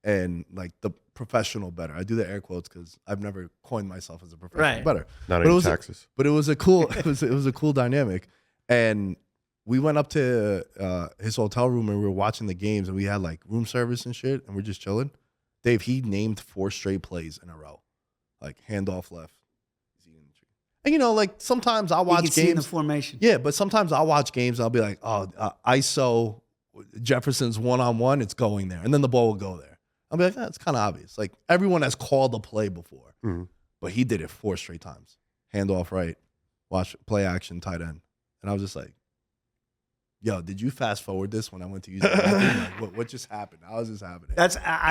and like the professional bettor. I do the air quotes because I've never coined myself as a professional bettor. Not any taxes. But it was a cool it was a cool dynamic. And we went up to his hotel room and we were watching the games and we had like room service and shit and we're just chilling. Dave, he named 4 straight plays in a row. Like handoff left. And like sometimes I'll watch games. See in the formation. Yeah, but sometimes I'll watch games and I'll be like, oh, ISO Jefferson's one-on-one, it's going there. And then the ball will go there. I'll be like, that's kind of obvious. Like everyone has called a play before. But he did it 4 straight times. Handoff right, watch play action, tight end. And I was just like, yo, did you fast forward this when I went to use it? Like, what just happened? How is this happening?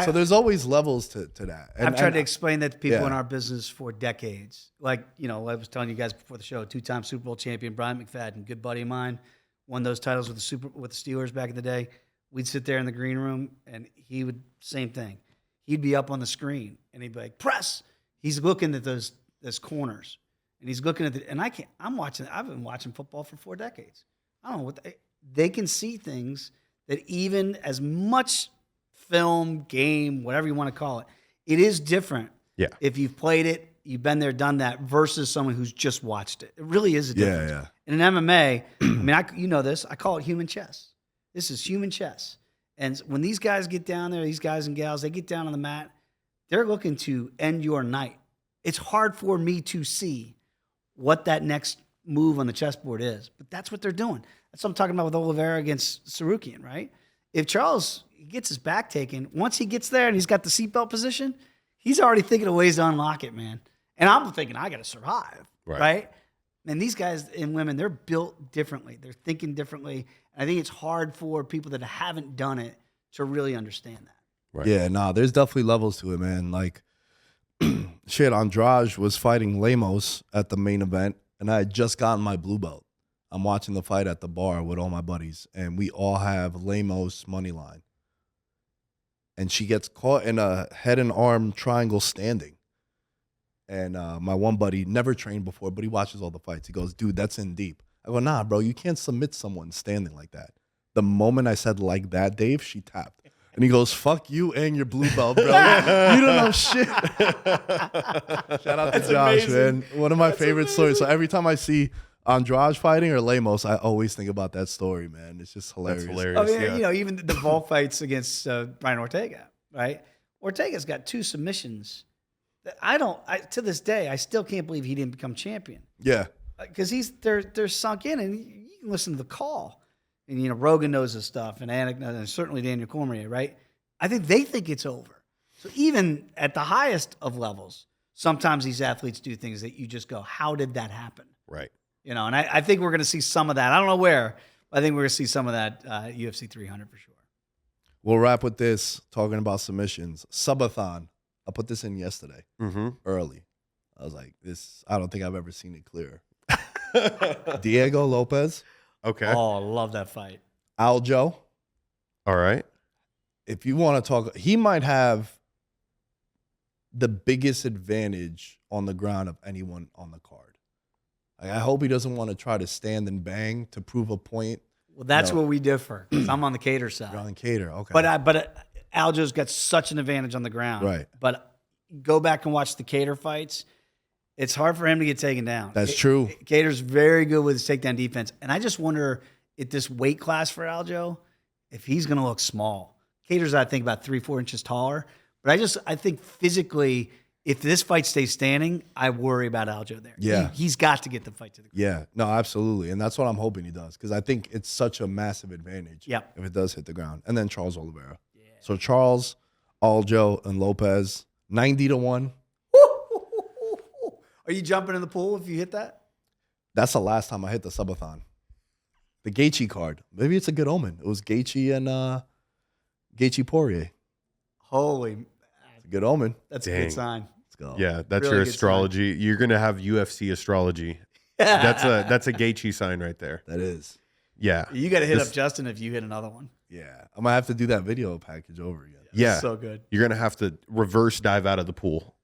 So there's always levels to that. And, I've tried to explain that to people in our business for decades. Like, I was telling you guys before the show, 2-time Super Bowl champion Brian McFadden, good buddy of mine, won those titles with the Steelers back in the day. We'd sit there in the green room, and he would, same thing. He'd be up on the screen, and he'd be like, press. He's looking at those corners, and he's looking at and I've been watching football for 4 decades. I don't know what they can see things that even as much film, game, whatever you want to call it, it is different. Yeah. If you've played it, you've been there, done that, versus someone who's just watched it. It really is a difference. Yeah. In an MMA, I mean, you know this, I call it human chess. This is human chess. And when these guys get down there, these guys and gals, they get down on the mat, they're looking to end your night. It's hard for me to see what that next move on the chessboard is, but that's what they're doing. That's what I'm talking about with Oliveira against Sarukian, right? If Charles gets his back taken, once he gets there and he's got the seatbelt position, he's already thinking of ways to unlock it, man. And I'm thinking, I got to survive, right? And these guys and women, they're built differently. They're thinking differently. And I think it's hard for people that haven't done it to really understand that. Right. Yeah, there's definitely levels to it, man. Like, shit, Andrade was fighting Lemos at the main event, and I had just gotten my blue belt. I'm watching the fight at the bar with all my buddies, and we all have Lemos money line. And she gets caught in a head and arm triangle standing. And my one buddy never trained before, but he watches all the fights. He goes, dude, that's in deep. I go, nah, bro, you can't submit someone standing like that. The moment I said like that, Dave, she tapped. And he goes, fuck you and your blue belt, bro. You don't know shit. Shout out to Josh, amazing. Man. One of my favorite stories. So every time I see Andrade fighting or Lemos, I always think about that story, man. It's just hilarious. That's hilarious. I mean, yeah. you know, even the ball fights against Brian Ortega, right? Ortega's got 2 submissions. That to this day, I still can't believe he didn't become champion. Yeah. Because they're sunk in, and you can listen to the call, and you know Rogan knows his stuff, and Anik, and certainly Daniel Cormier, right? I think they think it's over. So even at the highest of levels, sometimes these athletes do things that you just go, "How did that happen?" Right. You know, and I think we're going to see some of that. I don't know where, but I think we're going to see some of that UFC 300 for sure. We'll wrap with this, talking about submissions. Sub-A-Thon. I put this in yesterday, early. I was like, I don't think I've ever seen it clearer. Diego Lopez, Okay. Oh, I love that fight. Aljo. All right. If you want to talk, he might have the biggest advantage on the ground of anyone on the card. Like, I hope he doesn't want to try to stand and bang to prove a point. Well, that's No. where we differ. 'Cause I'm on the Cater side. You're on Cater, okay. But Aljo's got such an advantage on the ground. Right. But go back and watch the Cater fights. It's hard for him to get taken down. That's true. Cater's very good with his takedown defense. And I just wonder if this weight class for Aljo, if he's going to look small. Cater's, I think, about 3-4 inches taller. But I think physically, if this fight stays standing, I worry about Aljo there. Yeah. He's got to get the fight to the ground. Yeah, no, absolutely. And that's what I'm hoping he does, because I think it's such a massive advantage Yep. if it does hit the ground. And then Charles Oliveira. Yeah. So Charles, Aljo, and Lopez, 90-1. Are you jumping in the pool if you hit that? That's the last time I hit the Sub-A-Thon. The Gaethje card. Maybe it's a good omen. It was Gaethje and Gaethje Poirier. Holy, It's a good omen. that's a Dang. good sign. Let's go. Yeah, that's Really your good astrology. You're gonna have UFC astrology. That's a Gaethje sign right there. That is. Yeah. You got to hit This- up Justin if you hit another one. Yeah. I'm going to have to do that video package over again. Yeah. So good. You're gonna have to reverse dive out of the pool.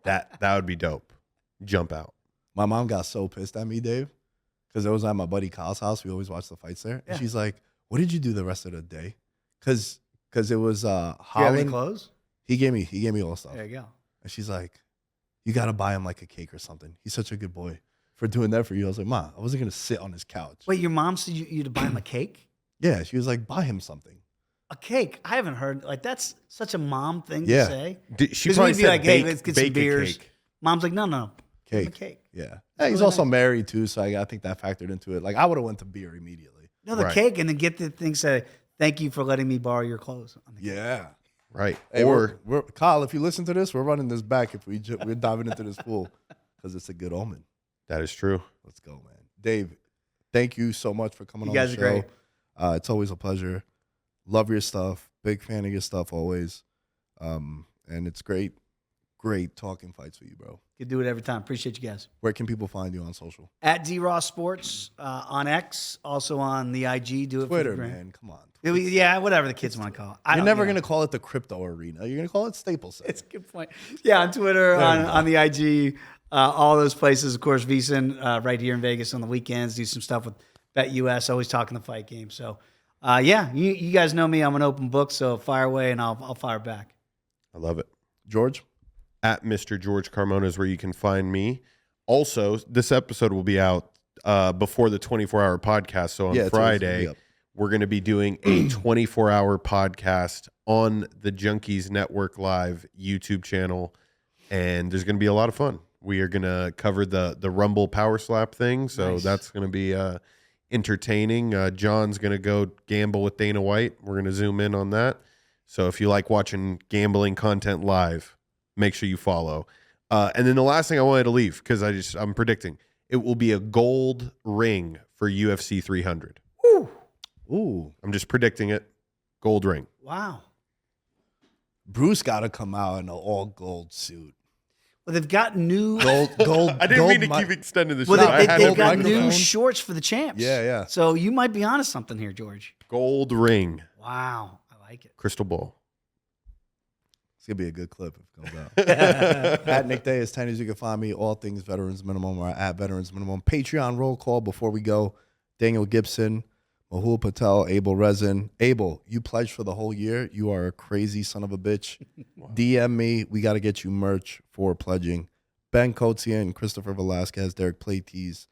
that would be dope. Jump out. My mom got so pissed at me, Dave, because it was at my buddy Kyle's house. We always watch the fights there. Yeah. And she's like, what did you do the rest of the day? Because it was Do you have any Holland. clothes? He gave me all stuff. There you go. And she's like, you got to buy him like a cake or something. He's such a good boy for doing that for you. I was like, Ma, I wasn't going to sit on his couch. Wait, your mom said you to buy him a cake? Yeah, she was like, buy him something. A cake? I haven't heard. Like, that's such a mom thing Yeah. to say. She 'Cause probably we'd be said like, hey, bake, let's get some bake a beers. cake. Mom's like, no. Give him a Cake. cake. Yeah. Hey, he's really also nice. married too, so I think that factored into it. Like, I would have went to beer immediately. No, the Right. cake, and then get the thing say, thank you for letting me borrow your clothes. On the cake. Yeah. Right. Hey, or we're Kyle, if you listen to this, we're running this back if we're diving into this pool because it's a good omen. that is true. Let's go, man. Dave, thank you so much for coming You on guys the are show. great. It's always a pleasure. Love your stuff. Big fan of your stuff always. And it's great talking fights with you, bro. Could do it every time. Appreciate you guys. Where can people find you on social? At D-Ross Sports on X, also on the IG. Do it Twitter, for the gram. man. Come on. Yeah, whatever the kids want to call it. You're never going to call it the crypto arena. You're going to call it Staples Center. It's a good point. Yeah, on Twitter, on the IG, all those places. Of course, VSIN right here in Vegas on the weekends. Do some stuff with Bet US. Always talking the fight game. So, yeah, you guys know me. I'm an open book. So fire away, and I'll fire back. I love it. George? At Mr. George Carmona is where you can find me. Also, this episode will be out before the 24-hour podcast. So on Yeah, it's always gonna be Friday, up. we're going to be doing a 24-hour podcast on the Junkies Network Live YouTube channel, and there's going to be a lot of fun. We are going to cover the Rumble Power Slap thing, so Nice. that's going to be entertaining. John's going to go gamble with Dana White. We're going to zoom in on that. So if you like watching gambling content live, make sure you follow. And then the last thing I wanted to leave, because I'm predicting, it will be a gold ring for UFC 300. Ooh. I'm just predicting it. Gold ring. Wow. Bruce got to come out in an all-gold suit. Well, they've got new. Gold. I didn't gold mean to mi- keep extending the show. Well, I had they've gold got microphone. new shorts for the champs. Yeah. So you might be onto something here, George. Gold ring. Wow, I like it. Crystal ball. It's going to be a good clip if it comes out. At Nick Day is 10 as you can find me. All things Veterans Minimum or at Veterans Minimum. Patreon roll call before we go. Daniel Gibson, Mahul Patel, Abel Rezin. Abel, you pledged for the whole year. You are a crazy son of a bitch. DM me. We got to get you merch for pledging. Ben Coetzee and Christopher Velasquez, Derek Platees,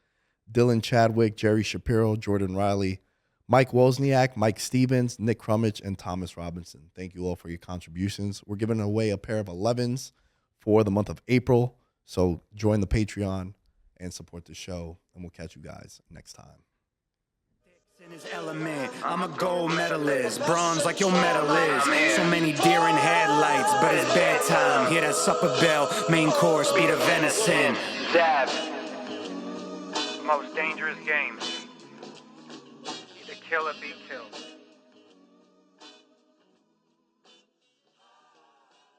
Dylan Chadwick, Jerry Shapiro, Jordan Riley, Mike Wozniak, Mike Stevens, Nick Crummage, and Thomas Robinson. Thank you all for your contributions. We're giving away a pair of 11s for the month of April. So join the Patreon and support the show, and we'll catch you guys next time. In his element, I'm a gold medalist, bronze like your medal is. So many deer in headlights, but it's bedtime. Hear that supper bell, main course be the venison. Dab. Most dangerous game. Either kill or be killed.